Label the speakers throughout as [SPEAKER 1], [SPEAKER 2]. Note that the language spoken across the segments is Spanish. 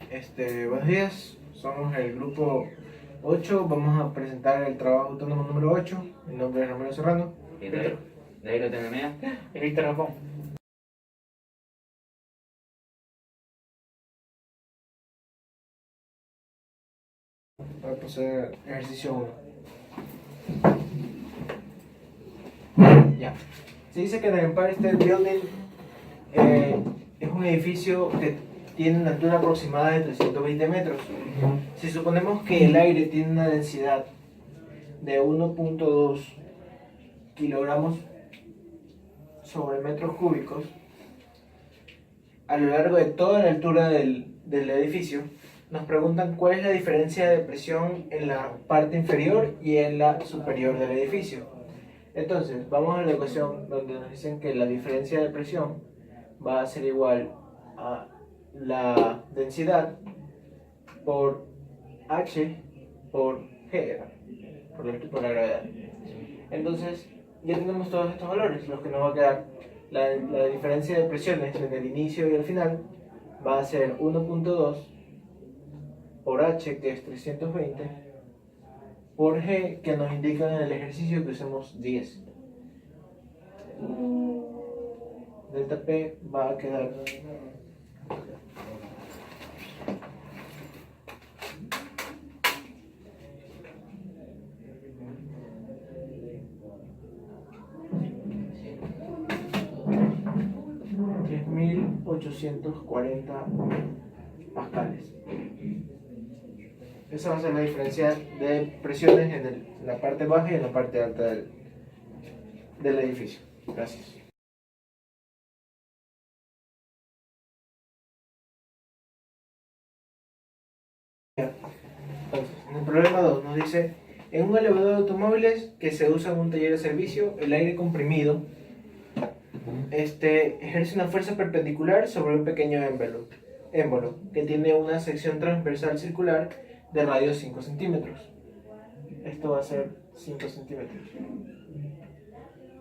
[SPEAKER 1] Buenos días, somos el grupo 8. Vamos a presentar el trabajo autónomo número 8. Mi nombre es Ramiro Serrano.
[SPEAKER 2] ¿Y de ahí lo tengo mía?
[SPEAKER 1] Y Víctor Japón. Voy a proceder al ejercicio 1. Ya. Se dice que el Empire State Building es un edificio que tiene una altura aproximada de 320 metros. Si suponemos que el aire tiene una densidad de 1.2 kilogramos sobre metros cúbicos a lo largo de toda la altura del edificio, nos preguntan cuál es la diferencia de presión en la parte inferior y en la superior del edificio. Entonces, vamos a la ecuación donde nos dicen que la diferencia de presión va a ser igual a la densidad por H por G, por la gravedad. Entonces, ya tenemos todos estos valores. Los que nos va a quedar, la diferencia de presiones entre el inicio y el final va a ser 1.2 por H, que es 320, por G, que nos indican en el ejercicio que usemos 10. Delta P va a quedar $10.840 pascales. Esa va a ser la diferencia de presiones en la parte baja y en la parte alta del edificio. Gracias. Entonces, en el problema 2 nos dice: en un elevador de automóviles que se usa en un taller de servicio, el aire comprimido ejerce una fuerza perpendicular sobre un pequeño émbolo que tiene una sección transversal circular de radio 5 centímetros. Esto va a ser 5 centímetros.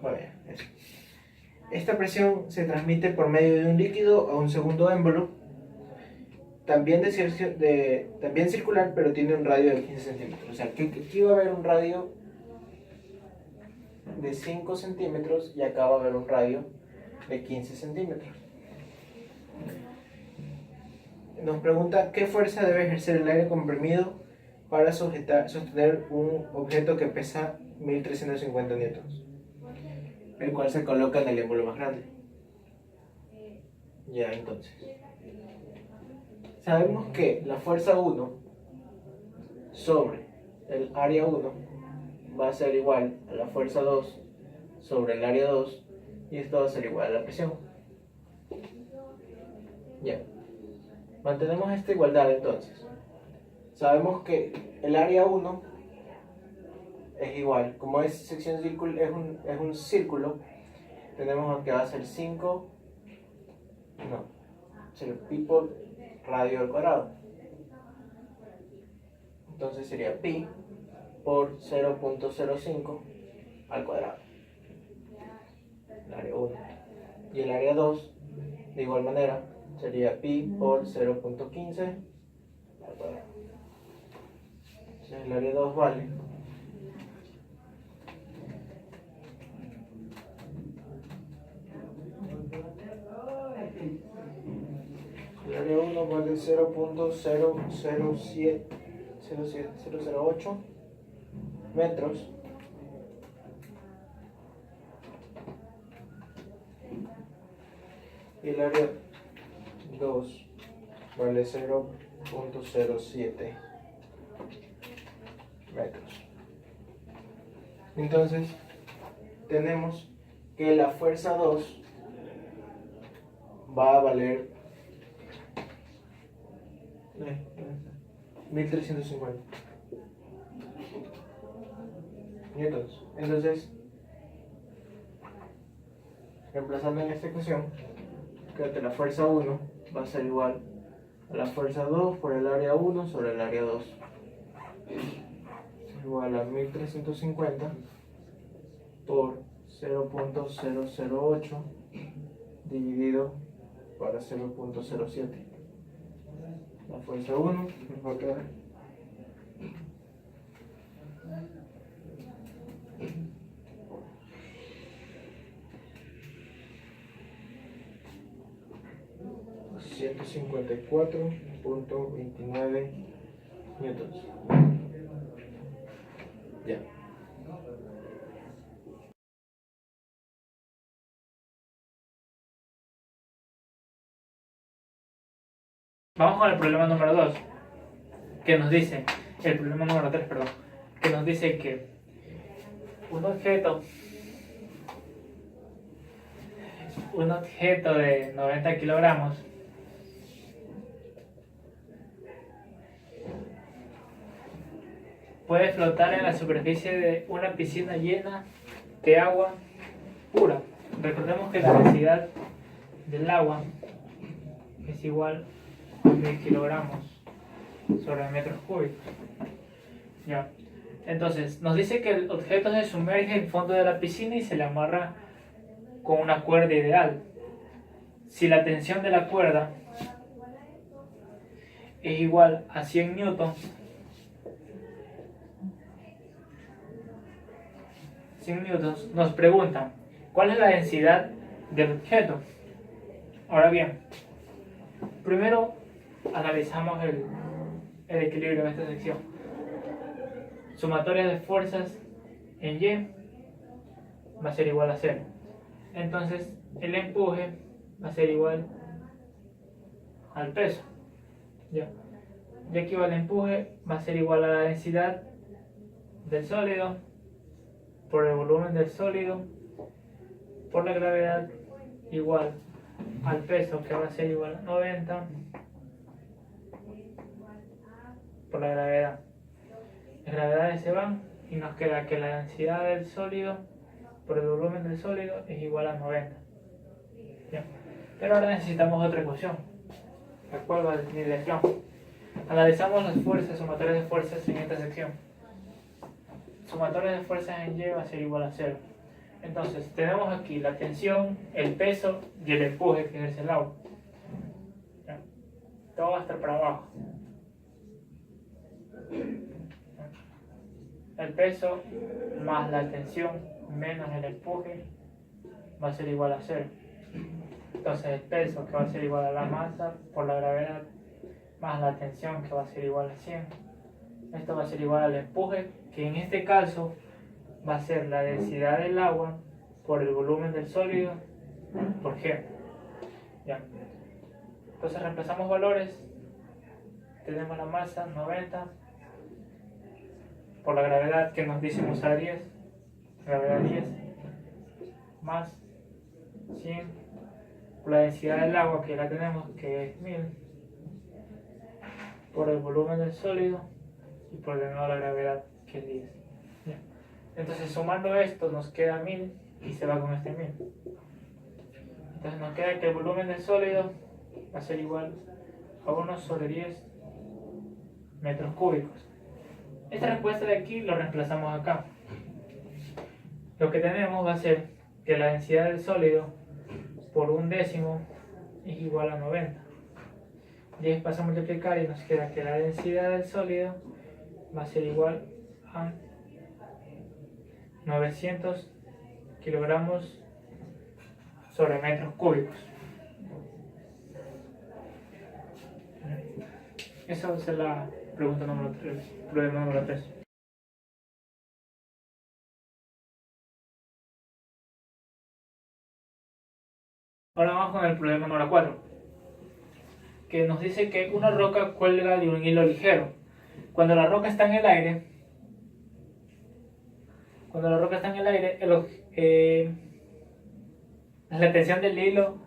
[SPEAKER 1] Vale, eso. Esta presión se transmite por medio de un líquido a un segundo émbolo, también circular, pero tiene un radio de 15 centímetros. O sea, que aquí va a haber un radio de 5 centímetros y acá va a haber un radio de 15 centímetros. Nos pregunta qué fuerza debe ejercer el aire comprimido para sostener un objeto que pesa 1350 newtons, el cual se coloca en el émbolo más grande. Ya, entonces, sabemos que la fuerza 1 sobre el área 1 va a ser igual a la fuerza 2 sobre el área 2, y esto va a ser igual a la presión. Ya. Mantenemos esta igualdad entonces. Sabemos que el área 1 es igual, como es sección es un círculo, tenemos que va a ser 5, ser pi por radio al cuadrado. Entonces sería pi por 0.05 al cuadrado. El área 1. Y el área 2, de igual manera, sería pi por 0.15 al cuadrado. Entonces el área 2 vale el área 1 vale 0.008 metros y el área 2 vale 0.07 metros. Entonces tenemos que la fuerza 2 va a valer 1350 newtons. Entonces, reemplazando en esta ecuación, creo que la fuerza 1 va a ser igual a la fuerza 2 por el área 1 sobre el área 2, igual a 1350 por 0.008 dividido por 0.07. La fuerza 1 nos va a quedar. ...154.29 newtons. Ya.
[SPEAKER 3] Vamos con el problema número 2, que nos dice, el problema número 3, perdón, que nos dice que un objeto de 90 kilogramos puede flotar en la superficie de una piscina llena de agua pura. Recordemos que la densidad del agua es igual a 1000 kilogramos sobre metros cúbicos. Ya. Entonces, nos dice que el objeto se sumerge en el fondo de la piscina y se le amarra con una cuerda ideal. Si la tensión de la cuerda es igual a 100 newtons, nos preguntan ¿cuál es la densidad del objeto? Ahora bien, primero analizamos el equilibrio de esta sección. Sumatoria de fuerzas en Y va a ser igual a 0. Entonces el empuje va a ser igual al peso. Ya que el empuje va a ser igual a la densidad del sólido por el volumen del sólido por la gravedad igual al peso, que va a ser igual a 90 por la gravedad. Las gravedades se van y nos queda que la densidad del sólido por el volumen del sólido es igual a 90. Bien. Pero ahora necesitamos otra ecuación, la cual va a definir la ecuación. Analizamos las fuerzas, sumatorias de fuerzas en esta sección. Sumatoria de fuerzas en Y va a ser igual a 0. Entonces tenemos aquí la tensión, el peso y el empuje que ejerce el agua. ¿Ya? Todo va a estar para abajo. El peso más la tensión menos el empuje va a ser igual a 0. Entonces el peso, que va a ser igual a la masa por la gravedad, más la tensión, que va a ser igual a 100. Esto va a ser igual al empuje, que en este caso va a ser la densidad del agua por el volumen del sólido por G. Ya. Entonces reemplazamos valores. Tenemos la masa 90 por la gravedad, que nos dice usar 10, gravedad 10, más 100 por la densidad del agua, que la tenemos, que es 1000, por el volumen del sólido y por de nuevo la gravedad, que es 10. Ya. Entonces sumando esto nos queda 1000 y se va con este 1000. Entonces nos queda que el volumen del sólido va a ser igual a 1 sobre 10 metros cúbicos. Esta respuesta de aquí lo reemplazamos acá. Lo que tenemos va a ser que la densidad del sólido por un décimo es igual a 90. 10 pasa a multiplicar y nos queda que la densidad del sólido va a ser igual a 900 kilogramos sobre metros cúbicos. Esa va a ser la pregunta número 3, problema número 3. Ahora vamos con el problema número 4, que nos dice que una roca cuelga de un hilo ligero. Cuando la roca está en el aire, la tensión del hilo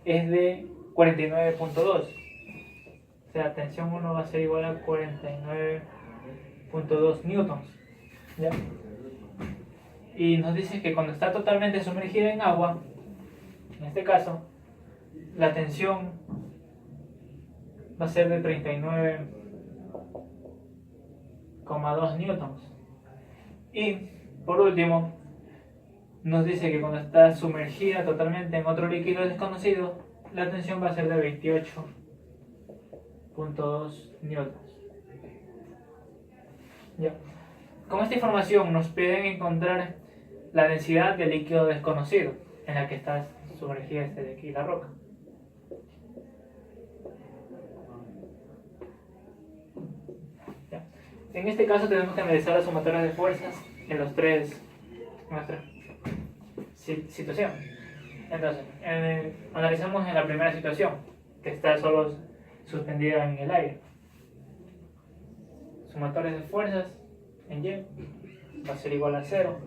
[SPEAKER 3] es de 49.2. O sea, tensión 1 va a ser igual a 49.2 newtons. ¿Ya? Y nos dice que cuando está totalmente sumergida en agua, en este caso, la tensión va a ser de 39,2 newtons. Y por último, nos dice que cuando está sumergida totalmente en otro líquido desconocido, la tensión va a ser de 28.5 0.2 newtons. Ya. Con esta información nos piden encontrar la densidad del líquido desconocido en la que está sumergida de aquí la roca. Ya. En este caso tenemos que analizar las sumatorias de fuerzas en las tres situaciones. Entonces, analizamos en la primera situación, que está solo suspendida en el aire. Sumatorias de fuerzas en Y va a ser igual a 0.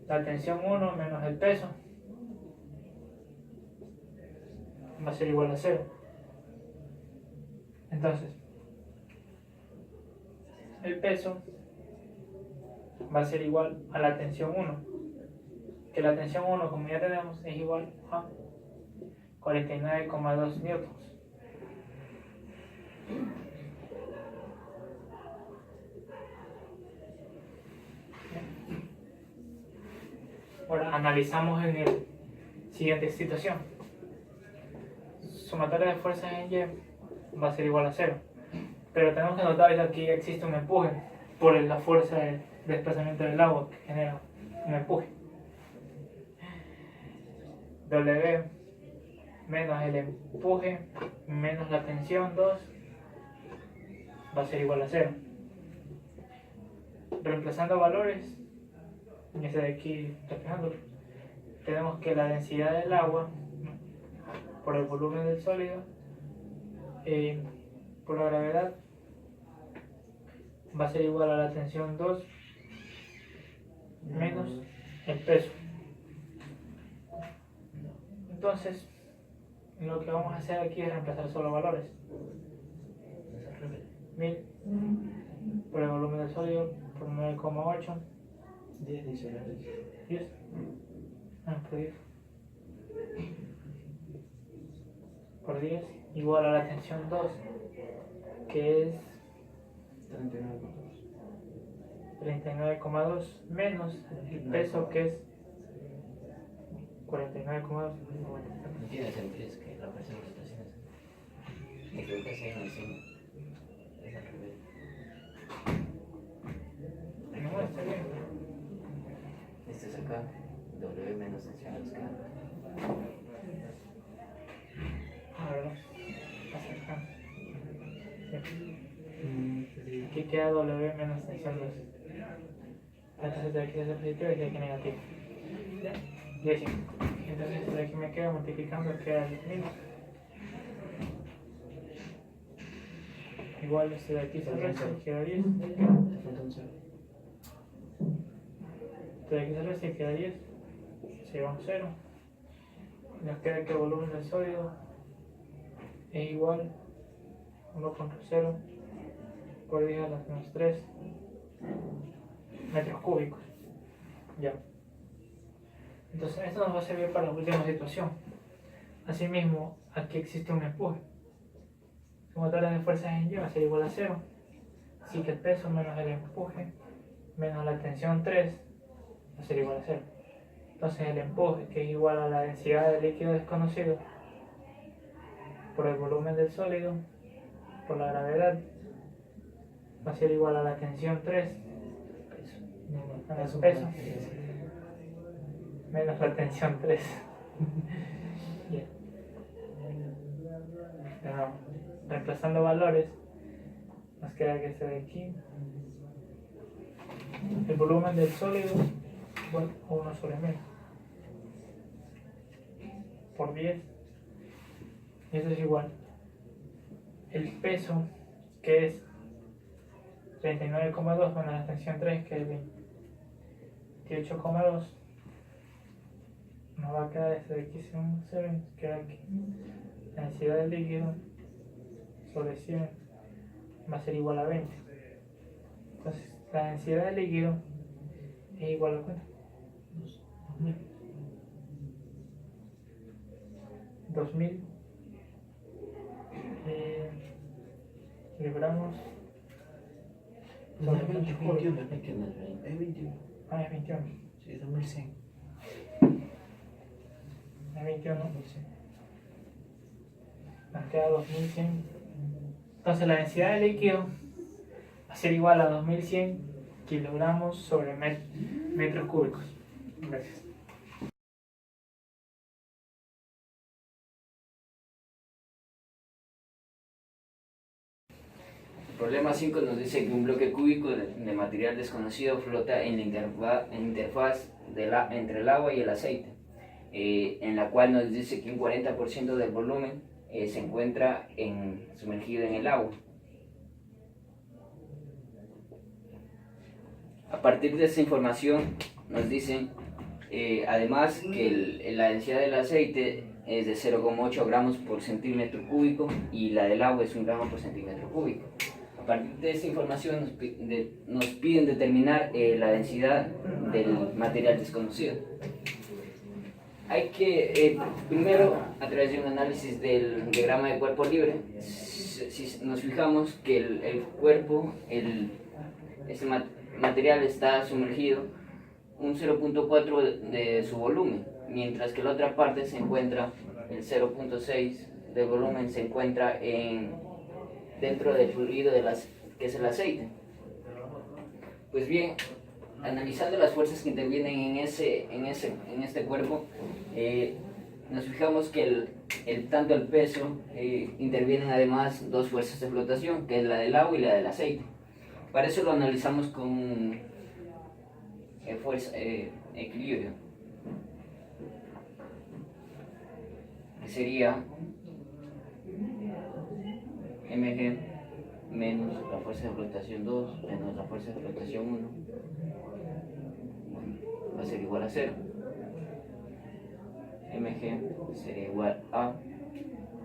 [SPEAKER 3] La tensión 1 menos el peso va a ser igual a 0. Entonces, el peso va a ser igual a la tensión 1, que la tensión 1, como ya tenemos, es igual a 49,2 newtons. Ahora analizamos en la siguiente situación. Sumatoria de fuerzas en Y va a ser igual a 0. Pero tenemos que notar que aquí existe un empuje por la fuerza de desplazamiento del agua que genera un empuje. W menos el empuje menos la tensión 2 va a ser igual a 0. Reemplazando valores, en ese de aquí reflejándolo, tenemos que la densidad del agua por el volumen del sólido por la gravedad va a ser igual a la tensión 2 menos el peso. Entonces, lo que vamos a hacer aquí es reemplazar solo valores. 1000 por el volumen del sólido por 9,8.
[SPEAKER 1] 10 dice la ley.
[SPEAKER 3] 10. Por 10. Por 10 igual a la tensión 2, que es 39,2 menos el peso, que es 49,2.
[SPEAKER 2] No tiene sentido, es que la persona está haciendo eso. Me equivoqué, se llama encima. Es al revés.
[SPEAKER 3] No, está bien.
[SPEAKER 2] Este es acá, W menos tensión es acá.
[SPEAKER 3] Ahora no. Aquí queda W menos tensión 2. Entonces de aquí se hace positivo y de aquí negativo. 10. Entonces de aquí me queda multiplicando, queda el menos. Igual este de aquí se resta y queda 10.
[SPEAKER 1] Entonces,
[SPEAKER 3] Este de aquí se resta y queda 10. Se lleva un 0. Nos queda que el volumen del sólido es igual a 1,0 por 10 a la menos 3 metros cúbicos. Ya. Entonces esto nos va a servir para la última situación. Asimismo, aquí existe un empuje. Sumatoria de fuerzas en Y va a ser igual a 0. Así que el peso menos el empuje menos la tensión 3 va a ser igual a 0. Entonces el empuje, que es igual a la densidad del líquido desconocido por el volumen del sólido por la gravedad, va a ser igual a la tensión 3 menos el peso menos la tensión 3. Bien. Reemplazando valores, nos queda que este de aquí, el volumen del sólido igual a 1 sobre 1000 por 10, y eso es igual el peso, que es 39,2 menos la tensión 3, que es 28,2. Nos va a quedar este de aquí, si un 0, queda aquí la densidad del líquido sobre 100 va a ser igual a 20. Entonces la densidad del líquido es igual a ¿cuánto? 2000 libramos sobre
[SPEAKER 1] 21,
[SPEAKER 2] 21 es
[SPEAKER 1] 21. Es 21.
[SPEAKER 3] Ah, es 21.
[SPEAKER 1] Sí, es 2100.
[SPEAKER 3] Es 21. Nos queda 2100 Entonces la densidad del líquido va a ser igual a 2100 kilogramos sobre metros cúbicos. Gracias.
[SPEAKER 2] El problema 5 nos dice que un bloque cúbico de material desconocido flota en la interfaz entre el agua y el aceite, en la cual nos dice que un 40% del volumen se encuentra sumergido en el agua. A partir de esta información nos dicen además que la densidad del aceite es de 0,8 gramos por centímetro cúbico y la del agua es 1 gramo por centímetro cúbico. A partir de esta información nos piden determinar la densidad del material desconocido. Hay que, primero, a través de un análisis del diagrama de cuerpo libre, si nos fijamos que el cuerpo, ese material está sumergido un 0.4 de su volumen, mientras que la otra parte se encuentra, el 0.6 del volumen se encuentra dentro del fluido que es el aceite. Pues bien, analizando las fuerzas que intervienen en este cuerpo, nos fijamos que tanto el peso intervienen además dos fuerzas de flotación, que es la del agua y la del aceite. Para eso lo analizamos con equilibrio, que sería mg menos la fuerza de flotación 2 menos la fuerza de flotación 1, va a ser igual a 0. mg sería igual a,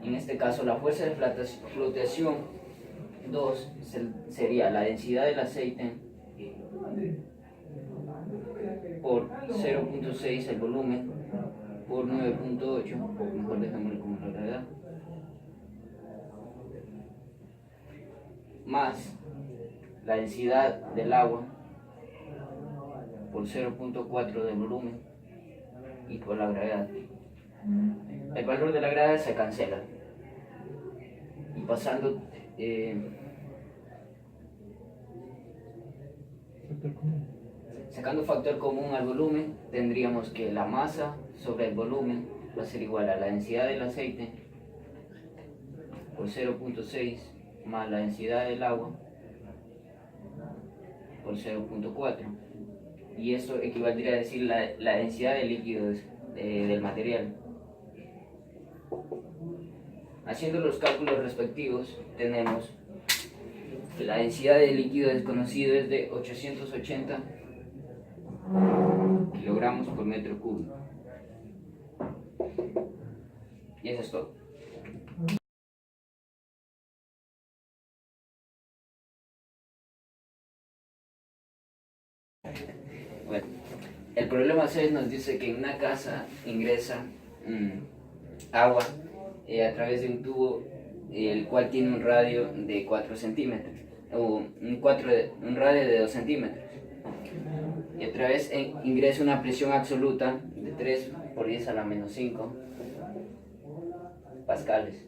[SPEAKER 2] en este caso la fuerza de flotación 2 sería la densidad del aceite por 0.6 el volumen por 9.8, mejor dejémoslo como la gravedad, más la densidad del agua por 0.4 de volumen y por la gravedad. El valor de la gravedad se cancela y pasando sacando factor común al volumen, tendríamos que la masa sobre el volumen va a ser igual a la densidad del aceite por 0.6 más la densidad del agua por 0.4, y eso equivaldría a decir la densidad del líquido del material. Haciendo los cálculos respectivos, tenemos que la densidad del líquido desconocido es de 880 kilogramos por metro cúbico. Y eso es todo. Bueno, el problema 6 nos dice que en una casa ingresa agua a través de un tubo, el cual tiene un radio de 4 centímetros, o un radio de 2 centímetros. Y a través ingresa una presión absoluta de 3 por 10 a la menos 5 pascales.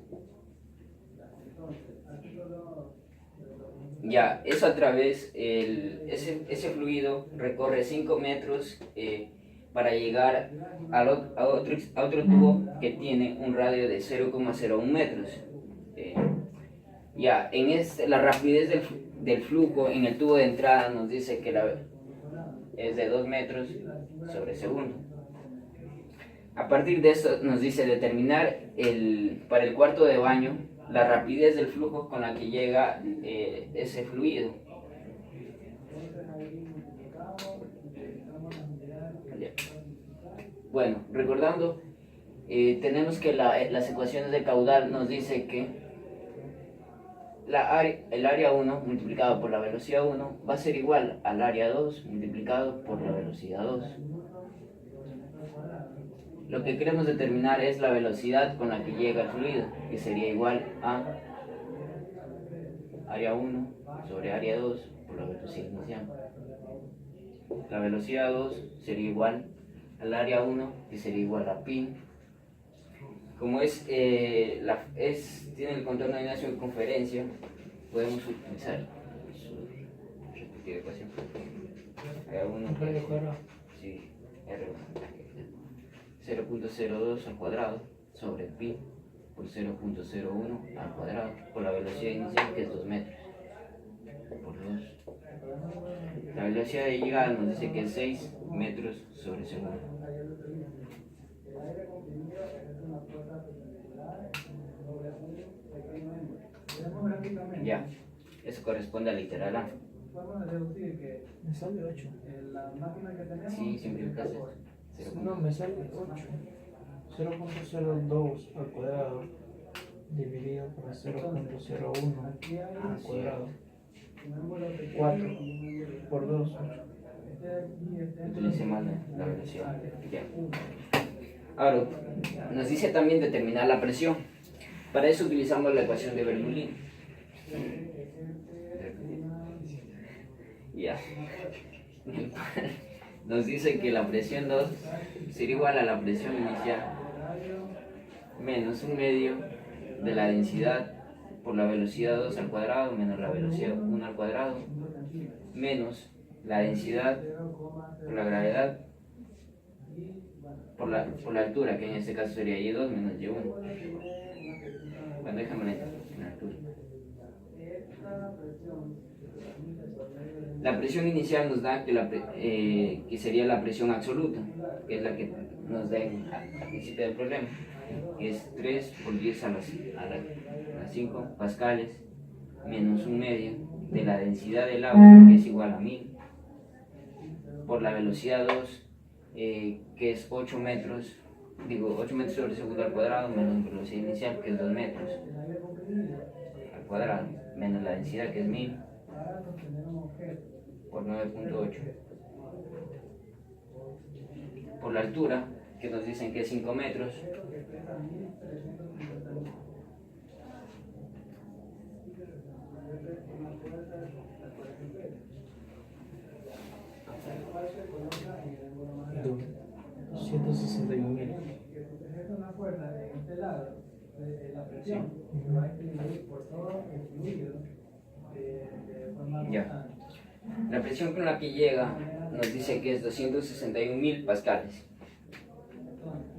[SPEAKER 2] Ya, eso a través, ese fluido recorre 5 metros para llegar a otro tubo que tiene un radio de 0,01 metros. Ya, la rapidez del flujo en el tubo de entrada nos dice que es de 2 metros sobre segundo. A partir de esto nos dice determinar para el cuarto de baño la rapidez del flujo con la que llega ese fluido. Bueno, recordando, tenemos que las ecuaciones de caudal nos dice que el área 1 multiplicado por la velocidad 1 va a ser igual al área 2 multiplicado por la velocidad 2. Lo que queremos determinar es la velocidad con la que llega el fluido, que sería igual a área 1 sobre área 2 por la velocidad inicial. La velocidad 2 sería igual al área 1, que sería igual a pi Como tiene el contorno de una circunferencia, podemos utilizar su respectiva ecuación. Hay uno que sí, R 0.02 al cuadrado sobre pi por 0.01 al cuadrado por la velocidad inicial, que es 2 metros por 2. La velocidad de llegada nos dice que es 6 metros sobre segundo. Ya, eso corresponde a literal A.
[SPEAKER 1] Me sale 8.
[SPEAKER 2] Sí, simplificas eso.
[SPEAKER 1] No, me sale 8. 0.02 al cuadrado dividido por 0.01 al cuadrado. 4 por 2.
[SPEAKER 2] Utilicemos la velocidad. Ya. Ahora, nos dice también determinar la presión. Para eso utilizamos la ecuación de Bernoulli. Ya. Nos dice que la presión 2 sería igual a la presión inicial menos un medio de la densidad por la velocidad 2 al cuadrado menos la velocidad 1 al cuadrado menos la densidad por la gravedad por la altura, que en este caso sería Y2 menos Y1. Bueno, déjame en la altura. La presión inicial nos da que sería la presión absoluta, que es la que nos da al principio del problema, que es 3 por 10 a las 5 pascales menos un medio de la densidad del agua, que es igual a 1000, por la velocidad 2, que es 8 metros sobre segundo al cuadrado menos la velocidad inicial, que es 2 metros al cuadrado, menos la densidad, que es 1000, por 9.8, por la altura, que nos dicen que es 5 metros, ya. La presión con la que llega nos dice que es 261.000 pascales.